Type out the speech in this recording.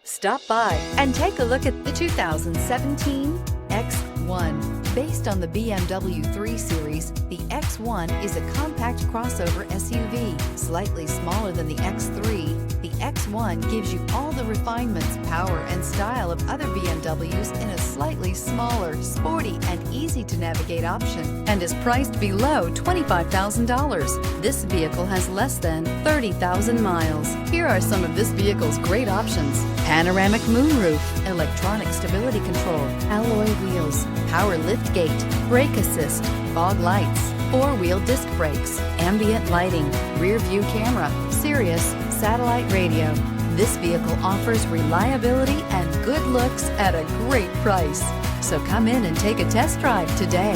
Stop by and take a look at the 2017 X1. Based on the BMW 3 Series, the X1 is a compact crossover SUV. Slightly smaller than the X3, the X1 gives you all the refinements, power, and style of other BMWs in a slightly smaller, sporty, and easy-to-navigate option, and is priced below $25,000. This vehicle has less than 30,000 miles. Here are some of this vehicle's great options: panoramic moonroof, electronic stability control, alloy wheels, power liftgate, brake assist, fog lights, four-wheel disc brakes, ambient lighting, rear view camera, Sirius satellite radio. This vehicle offers reliability and good looks at a great price. So come in and take a test drive today.